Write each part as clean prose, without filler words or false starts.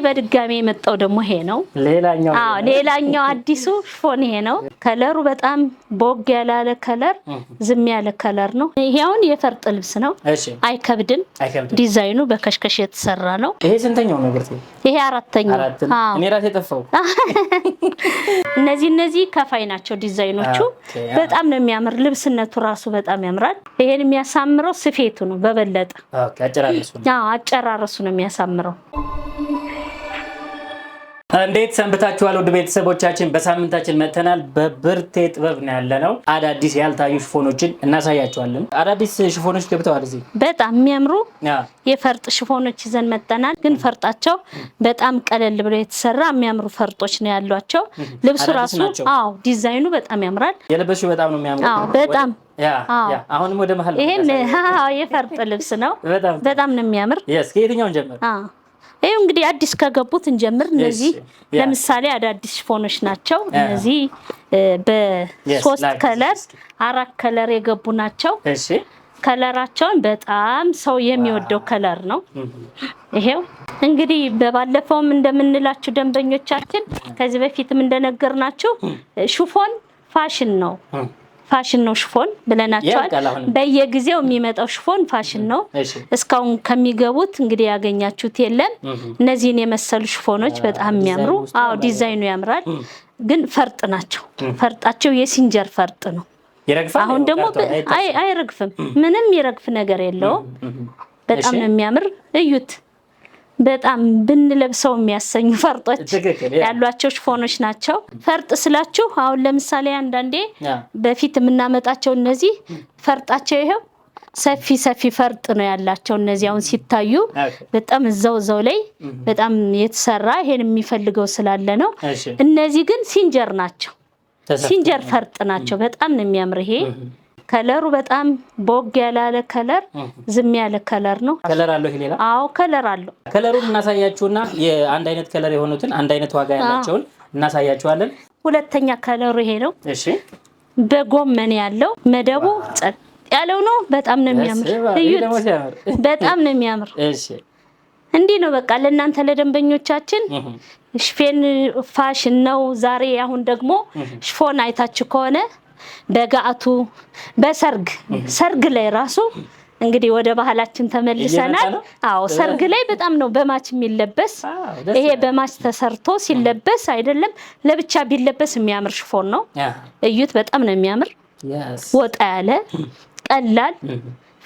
በድጋሚ የመጣው ደግሞ ይሄ ነው ሌላኛው አዲሱ ሽፎን ይሄ ነው ከለሩ በጣም ቦግ ያለ ከለር ዝም ያለ ከለር ነው ይሄውን የፈርጥ ልብስ ነው አይከብድም ዲዛይኑ በከሽከሽ የተሰራ ነው ይሄ ስንተኛው ነው ብርቱ ይሄ አራተኛው እኔ ራሴ ተፈው እነዚህ ከፋይ ናቸው ዲዛይኖቹ በጣም ነው የሚያምር ልብስነቱ ራሱ በጣም ያምራል ይሄን የሚያሳምረው ስፌቱ ነው በበለጠ አጨራረሱ ነው የሚያሳምረው እንዴት ሰንብታችኋል ወደ ቤተሰቦቻችን በሳምንታችን መተናል በብርቴ ጥበብ ነው ያለነው አዳዲስ ያልታዩ ሽፎኖችን እናሳያችኋለን አዳዲስ ሽፎኖች ገብተዋል እዚህ በጣም የሚያምሩ የፈርጥ ሽፎኖች ይዘን መተናል ግን ፈርጣቸው በጣም ቀለል ብሎ የተሰራ የሚያምሩ ፈርጦች ነው ያሏቸው ልብሱ ራሱ ዲዛይኑ በጣም ያምራል የለበሽው በጣም ነው የሚያምረው በጣም አሁንም ወደ መሐል ይሄም የፈርጥ ልብስ ነው በጣም ነው የሚያምር ከየትኛው እንጀምር ይሄው እንግዲህ አዲስ ከገቡት እንጀምር እነዚህ ለምሳሌ አዳዲስ ሽፎኖች ናቸው እነዚህ በሶስት ከለር አራት ከለር የገቡ ናቸው እሺ ከለራቸው በጣም ሰው የሚወደው ከለር ነው ይሄው እንግዲህ በባለፈውም እንደምንላችሁ ደንበኞቻችን ከዚህ በፊትም እንደነገርናችሁ ሽፎን ፋሽን ነው ሽፎን ብለናቸዋል በየጊዜው የሚመጣው ሽፎን ፋሽን ነው እስካሁን ከሚገቡት እንግዲህ ያገኛችሁት የለም እነዚህን የመሰሉ ሽፎኖች በጣም የሚያምሩ ዲዛይኑ ያምራል ግን ፈርጥ ናቸው ፈርጣቸው የሲንጀር ፈርጥ ነው አሁን ደግሞ አይረግፍም ምንም ይረግፍ ነገር የለውም በጣም ነው የሚያምር እዩት በጣም ብንለብሰው የሚያሰኙ ፈርጦች ያሏቸው ሽፎኖች ናቸው ፈርጥ ስላችሁ አሁን ለምሳሌ አንዳንዴ በፊት የምናመጣቸው እነዚህ ፈርጣቸው ይሄው ሰፊ ፈርጥ ነው ያላቸው እነዚህ አሁን ሲታዩ በጣም እዛው ላይ በጣም የተሰራ ይሄን የሚፈልገው ስላለ ነው እነዚህ ግን ሲንጀር ናቸው ሲንጀር ፈርጥ ናቸው በጣም ነው የሚያምር ይሄ ከለሩ በጣም ቦግ ያለ ከለር ዝም ያለ ከለር ነው ከለር አለው ይሄ ሌላ ከለር አለው ከለሩን እናሳያችሁና የአንድ አይነት ከለር የሆኑትን አንድ አይነት ዋጋ ያላቸውን እናሳያችኋለን ሁለተኛ ከለሩ ይሄ ነው እሺ በጎመን ያለው መደቡ ጸጥ ያለው ነው በጣም ነው የሚያምር በጣም ነው የሚያምር እሺ እንዲህ ነው በቃ ለእናንተ ለደንበኞቻችን ሽፌን ፋሽን ነው ዛሬ አሁን ደግሞ ሽፎን አይታችሁ ከሆነ በጋአቱ በሰርግ ላይ ራሱ እንግዲህ ወደ ባህላችን ተመልሰናል ሰርግ ላይ በጣም ነው በማች የሚለበስ ይሄ በማች ተሰርቶ ሲለበስ አይደለም ለብቻ ቢለበስ የሚያምር ሽፎን ነው እዩት በጣም ነው የሚያምር ወጣ ያለ ቀላል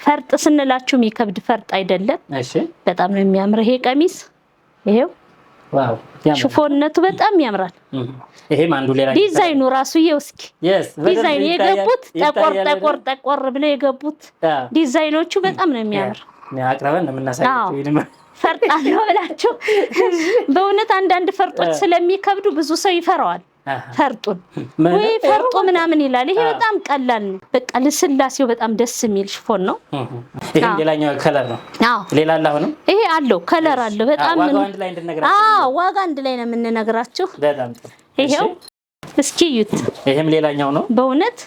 ፈርጥ ስንላችሁ የሚከብድ ፈርጥ አይደለም እሺ በጣም ነው የሚያምር ይሄ ቀሚስ ይሄው ዋው ሽፎንነቱ በጣም ያምራል ይሄም አንዱ ሌላ ዲዛይኑ ራሱ ይውስኪ ዲዛይን የገቡት ጠቆር ብለው የገቡት ዲዛይኖቹ በጣም ነው የሚያምር አቅራበን እናሳያችሁ ፈርጣ ነው ብላችሁ በእውነት አንዳንድ ፈርጦች ስለሚከብዱ ብዙ ሰው ይፈራዋል ፈርጡን ወይ ፈርጦ ምናምን ይላል ይሄ በጣም ቀላል ነው በቃ ለስላሴው በጣም ደስ የሚል ሽፎን ነው ይሄ ሌላኛው ከለር ነው ሌላ አለው ነው ይሄ አለው ከለር አለው በጣም ዋጋው አንድ ላይ እንድነግራችሁ ዋጋ አንድ ላይ ነው የምንነግራችሁ በጣም ይሄው እስኪ ዩት ይሄም ሌላኛው ነው በእውነት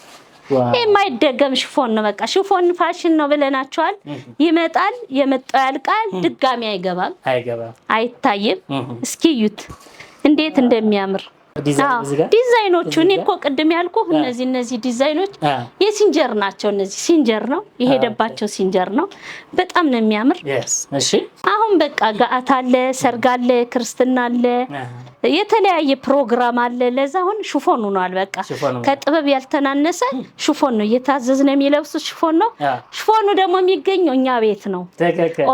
የማይደገም ሽፎን ነው በቃ ሽፎን ፋሽን ነው ብለናቸዋል ይመጣል የመጣው ያልቃል ድጋሚ አይገባም አይታይም እስኪ ዩት እንዴት እንደሚያምር ዲዛይኖቹ እኔ እኮ ቅድም ያልኩ እነዚህ ዲዛይኖች የሲንጀር ናቸው እነዚህ ሲንጀር ነው የሄደባቸው ሲንጀር ነው በጣም ነው የሚያምር እሺ አሁን በቃ ጋአት አለ ሰርግ አለ ክርስትና አለ የተለያየ ፕሮግራም አለ ለዛውን ሽፎን ሆኗል በቃ ከጥበብ ያልተናነሰ ሽፎን ነው እየታዘዝነ የሚለብሱት ሽፎን ነው ሽፎኑ ደግሞ የሚገኘው እኛ ቤት ነው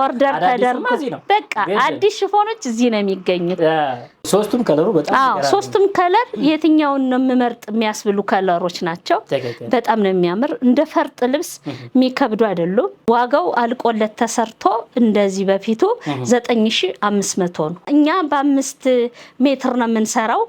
ኦርደር ተደርጎ በቃ አዲስ ሽፎኖች እዚህ ነው የሚገኙት ሶስቱም ከለሩ በጣም ሶስቱም ከለር የትኛውን ነው መመርጥ የሚያስብሉ ከለሮች ናቸው በጣም ነው የሚያምር እንደ ፈርጥ ልብስ የሚከብዱ አይደሉም ዋጋው አልቆለት ተሰርቶ እንደዚህ በፊቱ 9500 ነው እኛ በ5 ሜትር ነው የምንሰራው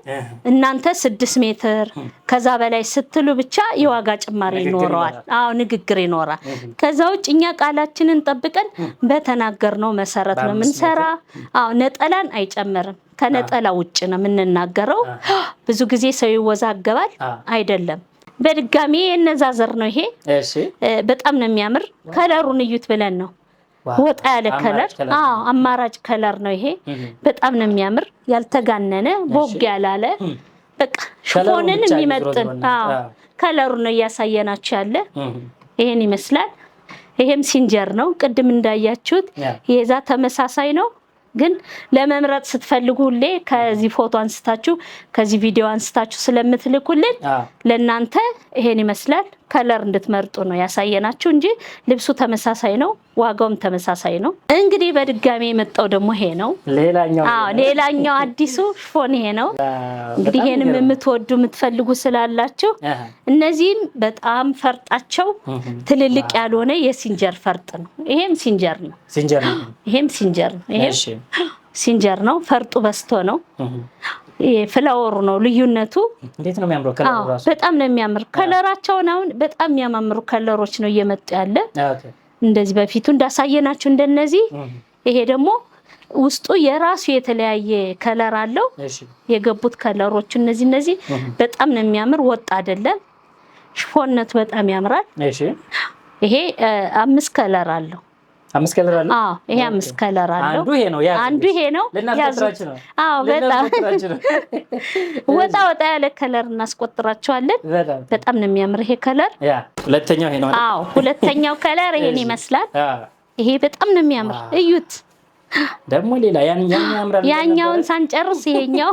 እናንተ 6 ሜትር ከዛ በላይ ስትሉ ብቻ የዋጋ ጭማሪ ይኖራል ንግግር ይኖራል ከዛው እኛ ቃላችንን ጠብቀን በተናገርነው መሰረት ነው የምንሰራ ነጠላን አይጨመርም ከነጠላ ውጭ ነው የምንናገረው ብዙ ጊዜ ሰው ይወዛገባል አይደለም በድጋሚ የነዛዘር ነው ይሄ በጣም ነው የሚያምር ከለሩን እዩት ብለን ነው ወጣ ያለ ከለር አማራጭ ከለር ነው ይሄ። በጣም ነው የሚያምር ያልተጋነነ ቦግ ያላለ በቃ ሽፎንን የሚመጥን ከለሩ ነው እያሳየናችሁ ያለ ይሄን ይመስላል። ይሄም ሲንጀር ነው ቅድም እንዳያችሁት የዛ ተመሳሳይ ነው። ግን ለመምረጥ ስትፈልጉ ሁሌ ከዚህ ፎቶ አንስታችሁ ከዚህ ቪዲዮ አንስታችሁ ስለምትልኩልን ለእናንተ ይሄን ይመስላል ከለር እንድትመርጡ ነው ያሳየናችሁ እንጂ ልብሱ ተመሳሳይ ነው፣ ዋጋውም ተመሳሳይ ነው። እንግዲህ በድጋሚ የመጣው ደግሞ ይሄ ነው ሌላኛው አዲሱ ሽፎን ይሄ ነው። እንግዲህ ይሄንም የምትወዱ የምትፈልጉ ስላላችሁ እነዚህም በጣም ፈርጣቸው ትልልቅ ያልሆነ የሲንጀር ፈርጥ ነው። ይሄም ሲንጀር ነው ይሄም ሲንጀር ነው። ይሄም ሲንጀር ነው። ፈርጡ በስቶ ነው። ፍላወሩ ነው ልዩነቱ። እንዴት ነው የሚያምረው ከለሩ ራሱ በጣም ነው የሚያምር። ከለራቸውን አሁን በጣም የሚያማምሩ ከለሮች ነው እየመጡ ያለ። እንደዚህ በፊቱ እንዳሳየናችሁ እንደነዚህ ይሄ ደግሞ ውስጡ የራሱ የተለያየ ከለር አለው። የገቡት ከለሮች እነዚህ በጣም ነው የሚያምር። ወጣ አይደለም ሽፎነቱ በጣም ያምራል። ይሄ 5 ከለር አለው። 5 ከለር አለው። ይሄ 5 ከለር አለው። አንዱ ይሄ ነው ለናስተራችሁ ነው። በጣም ወጣ ያለ ከለር እናስቆጥራቸዋለን። በጣም ነው የሚያምር ይሄ ከለር። ሁለተኛው ይሄ ነው። ሁለተኛው ከለር ይሄን ይመስላል። ይሄ በጣም ነው የሚያምር። እዩት ደግሞ ሌላ ያኛውን ሳንጨርስ ይሄኛው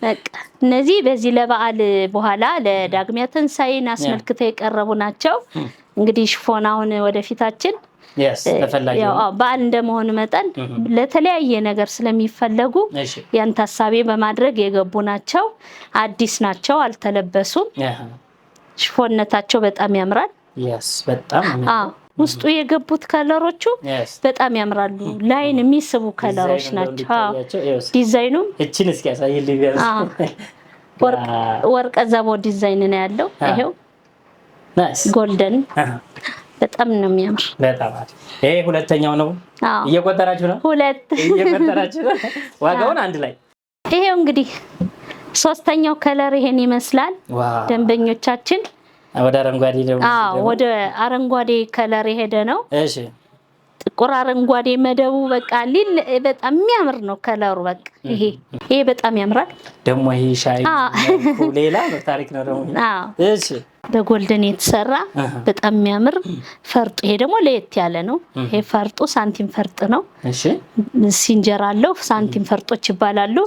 በቃ እነዚህ በዚህ ለበዓል በኋላ ለዳግሚያ ትንሳኤን አስመልክተው የቀረቡ ናቸው። እንግዲህ ሽፎን አሁን ወደፊታችን በዓል እንደመሆኑ መጠን ለተለያየ ነገር ስለሚፈለጉ ያን ታሳቢ በማድረግ የገቡ ናቸው። አዲስ ናቸው፣ አልተለበሱም። ሽፎነታቸው በጣም ያምራል። ውስጡ የገቡት ከለሮቹ በጣም ያምራሉ። ላይን የሚስቡ ከለሮች ናቸው። ዲዛይኑም እቺን እስኪ ያሳይልኝ። ወርቀ ዘቦ ዲዛይን ነው ያለው። ይሄው ጎልደን በጣም ነው የሚያምር። በጣም ይሄ ሁለተኛው ነው። እየቆጠራችሁ ነው? እየቆጠራችሁ ነው። ዋጋውን አንድ ላይ ይሄው እንግዲህ ሶስተኛው ከለር ይሄን ይመስላል። ደንበኞቻችን ወደ አረንጓዴ ነው። ወደ አረንጓዴ ከለር የሄደ ነው። እሺ ጥቁር አረንጓዴ መደቡ በቃ በጣም የሚያምር ነው ከለሩ። በቃ ይሄ በጣም ያምራል። ደግሞ ይሄ ሻይ ሌላ ታሪክ ነው ደግሞ። እሺ በጎልደን የተሰራ በጣም የሚያምር ፈርጡ። ይሄ ደግሞ ለየት ያለ ነው። ይሄ ፈርጡ ሳንቲም ፈርጥ ነው። እሺ ሲንጀር አለው። ሳንቲም ፈርጦች ይባላሉ።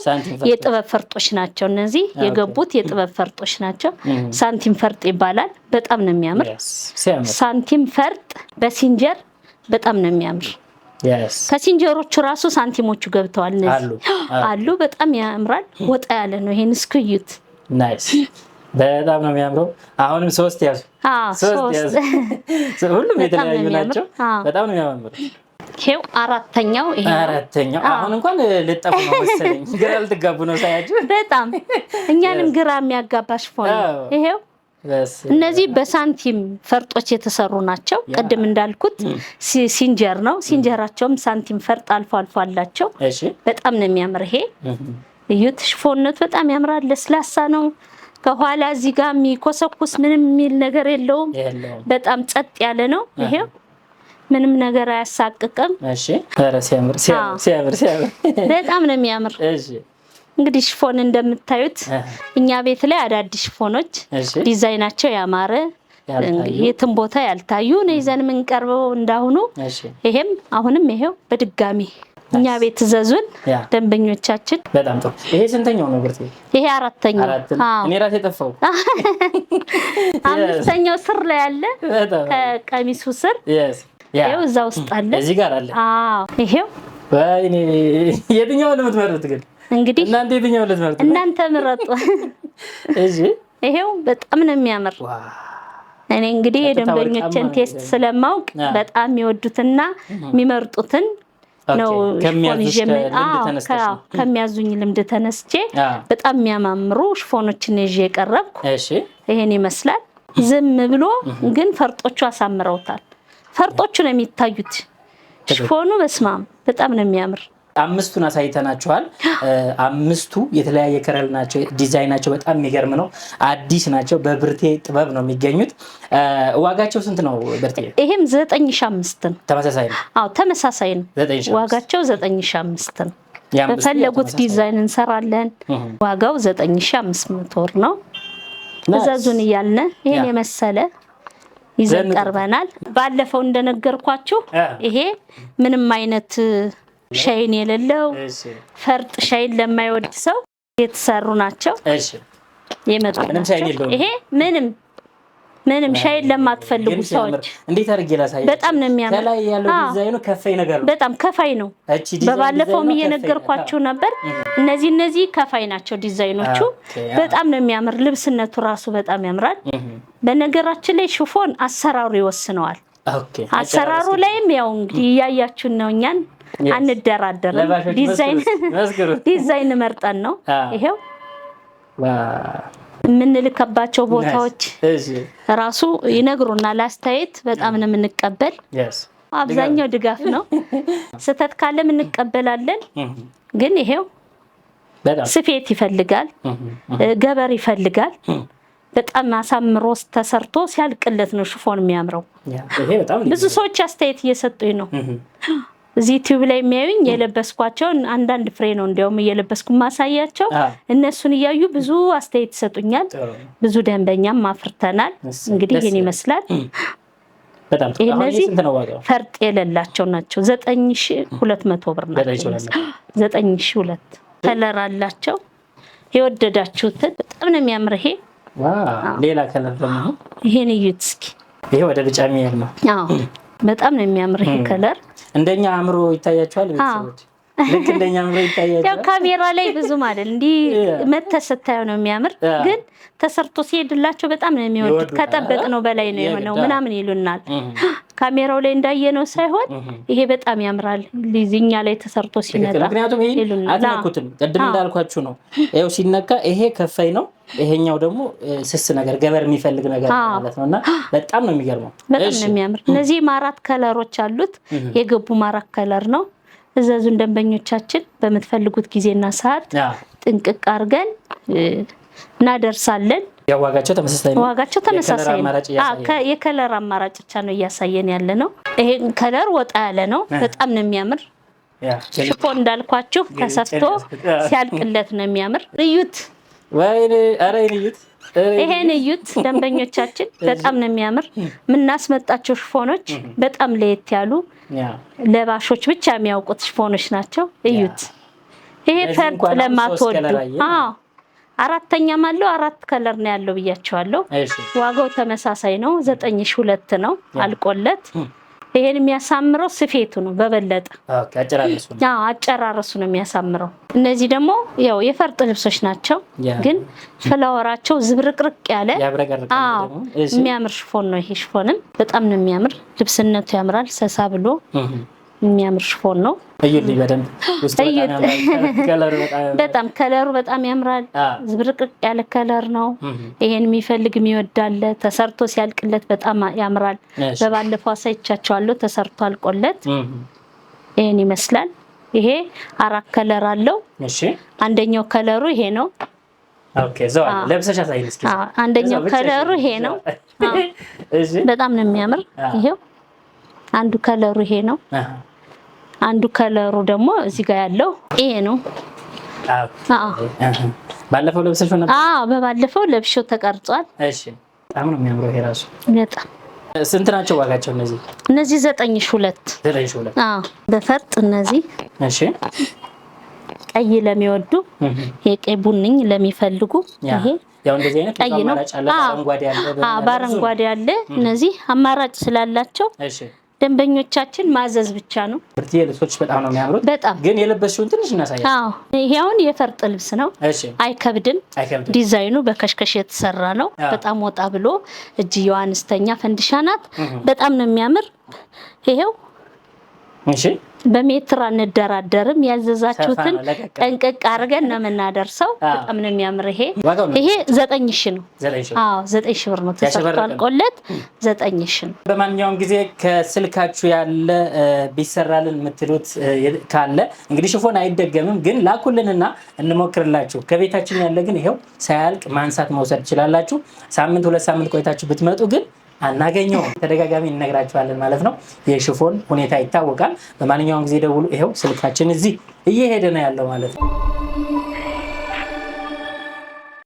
የጥበብ ፈርጦች ናቸው እነዚህ የገቡት የጥበብ ፈርጦች ናቸው። ሳንቲም ፈርጥ ይባላል። በጣም ነው የሚያምር ሳንቲም ፈርጥ በሲንጀር በጣም ነው የሚያምር። ከሲንጀሮቹ ራሱ ሳንቲሞቹ ገብተዋል። እነዚህ አሉ። በጣም ያምራል። ወጣ ያለ ነው። ይሄን እስክዩት። ናይስ በጣም ነው የሚያምረው። አሁንም 3 ያዙ። 3 ያዙ። ሁሉም የተለያዩ ናቸው። በጣም ነው የሚያምረው። ይሄው አራተኛው አሁን እንኳን ልጠፉ ነው መሰለኝ። ግራ ልትጋቡ ነው ሳያችሁ። በጣም እኛንም ግራ የሚያጋባ ሽፎን ነው ይሄው። እነዚህ በሳንቲም ፈርጦች የተሰሩ ናቸው። ቅድም እንዳልኩት ሲንጀር ነው። ሲንጀራቸውም ሳንቲም ፈርጥ አልፎ አላቸው። በጣም ነው የሚያምር። ይሄ እዩት። ሽፎነቱ በጣም ያምራል። ለስላሳ ነው። ከኋላ እዚህ ጋር የሚኮሰኩስ ምንም የሚል ነገር የለውም። በጣም ጸጥ ያለ ነው። ይሄው ምንም ነገር አያሳቅቅም። እሺ ሲያምር በጣም ነው የሚያምር። እንግዲህ ሽፎን እንደምታዩት እኛ ቤት ላይ አዳዲስ ሽፎኖች ዲዛይናቸው ያማረ የትም ቦታ ያልታዩ ነው ይዘን የምንቀርበው እንዳሁኑ። ይሄም አሁንም ይሄው በድጋሚ እኛ ቤት ዘዙን ደንበኞቻችን። በጣም ጥሩ። ይሄ ስንተኛው ነው ብርቴ? ይሄ አራተኛው። እኔ ራሴ ጠፋው። አምስተኛው ስር ላይ አለ። ከቀሚሱ ስር ይሄው እዛ ውስጥ አለ። እዚህ ጋር አለ። ይሄው ወይኔ የትኛው ነው የምትመርጡት ግን? እንግዲህ እናንተ የትኛው ልትመርጡ? እናንተ ምረጡ። እሺ ይሄው በጣም ነው የሚያምር። እኔ እንግዲህ የደንበኞችን ቴስት ስለማውቅ በጣም የሚወዱትና የሚመርጡትን ነው ከሚያዙኝ ልምድ ተነስቼ በጣም የሚያማምሩ ሽፎኖችን ይዤ የቀረብኩ። ይሄን ይመስላል። ዝም ብሎ ግን ፈርጦቹ አሳምረውታል። ፈርጦቹ ነው የሚታዩት። ሽፎኑ በስማም በጣም ነው የሚያምር። አምስቱን አሳይተናቸዋል። አምስቱ የተለያየ ከለር ናቸው። ዲዛይናቸው በጣም የሚገርም ነው። አዲስ ናቸው። በብርቴ ጥበብ ነው የሚገኙት። ዋጋቸው ስንት ነው ብርቴ? ይሄም 9500 ነው። ተመሳሳይ ነው? አዎ ተመሳሳይ ነው። ዋጋቸው 9500 ነው። በፈለጉት ዲዛይን እንሰራለን። ዋጋው 9500 ብር ነው። እዘዙን እያልን ይሄን የመሰለ ይዘን ቀርበናል። ባለፈው እንደነገርኳችሁ ይሄ ምንም አይነት ሻይን የሌለው ፈርጥ ሻይን ለማይወድ ሰው የተሰሩ ናቸው። እሺ ይሄ ምንም ሻይን ለማትፈልጉ ሰዎች እንዴት አድርጌ ላሳያችሁ? በጣም ነው የሚያምር። ከላይ ያለው ዲዛይኑ ከፋይ ነገር ነው። በጣም ከፋይ ነው። በባለፈውም እየነገርኳችሁ ነበር። እነዚህ ከፋይ ናቸው ዲዛይኖቹ። በጣም ነው የሚያምር። ልብስነቱ ራሱ በጣም ያምራል። በነገራችን ላይ ሽፎን አሰራሩ ይወስነዋል። አሰራሩ ላይም ያው እንግዲህ እያያችሁን ነው። እኛን አንደራደርም። ዲዛይን መርጠን ነው ይሄው የምንልከባቸው ቦታዎች ራሱ ይነግሩናል። አስተያየት በጣም ነው የምንቀበል። አብዛኛው ድጋፍ ነው። ስህተት ካለም እንቀበላለን። ግን ይሄው ስፌት ይፈልጋል፣ ገበር ይፈልጋል። በጣም አሳምሮ ተሰርቶ ሲያልቅለት ነው ሽፎን የሚያምረው። ብዙ ሰዎች አስተያየት እየሰጡኝ ነው። እዚህ ዩቲዩብ ላይ የሚያዩኝ የለበስኳቸውን አንዳንድ ፍሬ ነው እንዲያውም እየለበስኩ ማሳያቸው። እነሱን እያዩ ብዙ አስተያየት ይሰጡኛል። ብዙ ደንበኛም አፍርተናል። እንግዲህ ይሄን ይመስላል። እነዚህ ፈርጥ የሌላቸው ናቸው። 9200 ብር ናቸው። 9002 ከለር አላቸው። የወደዳችሁትን በጣም ነው የሚያምር። ይሄ ሌላ ከለር ደግሞ ይሄን እዩት እስኪ። ይሄ ወደ ቢጫ የሚሄድ ነው። አዎ በጣም ነው የሚያምር ይሄ ከለር። እንደኛ አምሮ ይታያችኋል ቤተሰቦች? ልክ እንደኛ አምሮ ይታያችኋል? ያው ካሜራ ላይ ብዙም አይደል እንዲህ መተሰታየው ነው የሚያምር፣ ግን ተሰርቶ ሲሄድላቸው በጣም ነው የሚወዱት። ከጠበቅነው በላይ ነው የሆነው ምናምን ይሉናል። ካሜራው ላይ እንዳየነው ሳይሆን ይሄ በጣም ያምራል ሊዝኛ ላይ ተሰርቶ ሲመጣ። ምክንያቱም ይሄ አትነኩትም። ቅድም እንዳልኳችሁ ነው። ይሄው ሲነካ ይሄ ከፋይ ነው፣ ይሄኛው ደግሞ ስስ ነገር ገበር የሚፈልግ ነገር ማለት ነውና በጣም ነው የሚገርመው። በጣም ነው የሚያምር። እነዚህ ማራት ከለሮች አሉት። የገቡ ማራት ከለር ነው። እዘዙን ደንበኞቻችን። በምትፈልጉት ጊዜና ሰዓት ጥንቅቅ አድርገን እናደርሳለን። ዋጋቸው ተመሳሳይ ነው። ዋጋቸው ተመሳሳይ ነው። የከለር አማራጭ ብቻ ነው እያሳየን ያለ ነው። ይሄ ከለር ወጣ ያለ ነው። በጣም ነው የሚያምር። ሽፎን እንዳልኳችሁ ተሰፍቶ ሲያልቅለት ነው የሚያምር። እዩት፣ ወይኔ አረ እዩት፣ ይሄን እዩት ደንበኞቻችን። በጣም ነው የሚያምር። የምናስመጣቸው ሽፎኖች በጣም ለየት ያሉ ለባሾች ብቻ የሚያውቁት ሽፎኖች ናቸው። እዩት። ይሄ ፈርጥ ለማትወዱ አራተኛም አለው። 4 ከለር ነው ያለው ብያቸዋለሁ። ዋጋው ተመሳሳይ ነው። 9002 ነው አልቆለት። ይሄን የሚያሳምረው ስፌቱ ነው በበለጠ። አጨራረሱ ነው የሚያሳምረው። እነዚህ ደግሞ ያው የፈርጥ ልብሶች ናቸው፣ ግን ፍላወራቸው ዝብርቅርቅ ያለ የሚያምር ሽፎን ነው። ይሄ ሽፎንም በጣም ነው የሚያምር። ልብስነቱ ያምራል። ሰሳ ብሎ የሚያምር ሽፎን ነው። እዩልኝ በደንብ በጣም ከለሩ በጣም ያምራል። ዝብርቅርቅ ያለ ከለር ነው። ይሄን የሚፈልግ የሚወዳለ ተሰርቶ ሲያልቅለት በጣም ያምራል። በባለፈው አሳይቻቸዋለሁ ተሰርቶ አልቆለት ይሄን ይመስላል። ይሄ 4 ከለር አለው። አንደኛው ከለሩ ይሄ ነው። አንደኛው ከለሩ ይሄ ነው። በጣም ነው የሚያምር። ይሄው አንዱ ከለሩ ይሄ ነው። አንዱ ከለሩ ደግሞ እዚህ ጋር ያለው ይሄ ነው። ባለፈው ለብሰሽው ነበር? በባለፈው ለብሼው ተቀርጿል። እሺ፣ በጣም ነው የሚያምረው ይሄ ራሱ። በጣም ስንት ናቸው ዋጋቸው እነዚህ? እነዚህ 9002። በፈርጥ እነዚህ። እሺ፣ ቀይ ለሚወዱ የቀይ ቡኒኝ ለሚፈልጉ ይሄ ያው እንደዚህ አይነት ቀይ ነው። በአረንጓዴ ያለ እነዚህ አማራጭ ስላላቸው ደንበኞቻችን ማዘዝ ብቻ ነው። ብርቴ ልብሶች በጣም ነው የሚያምሩት። በጣም ግን የለበሽውን ትንሽ እናሳያለን። ይሄ አሁን የፈርጥ ልብስ ነው። አይከብድም። ዲዛይኑ በከሽከሽ የተሰራ ነው። በጣም ወጣ ብሎ እጅየው አነስተኛ ፈንዲሻ ናት። በጣም ነው የሚያምር። ይሄው እሺ በሜትር አንደራደርም። ያዘዛችሁትን ጠንቅቅ አድርገን ነው የምናደርሰው። በጣም ነው የሚያምር። ይሄ 9000 ነው። አዎ 9000 ብር ነው ተሰርቷል። ቆለት 9000 ነው። በማንኛውም ጊዜ ከስልካችሁ ያለ ቢሰራልን የምትሉት ካለ እንግዲህ ሽፎን አይደገምም፣ ግን ላኩልንና እንሞክርላችሁ። ከቤታችን ያለ ግን ይሄው ሳያልቅ ማንሳት መውሰድ ትችላላችሁ። ሳምንት 2 ሳምንት ቆይታችሁ ብትመጡ ግን አናገኘው። ተደጋጋሚ እንነግራችኋለን ማለት ነው። የሽፎን ሁኔታ ይታወቃል። በማንኛውም ጊዜ ደውሉ። ይሄው ስልካችን እዚህ እየሄደ ነው ያለው ማለት ነው።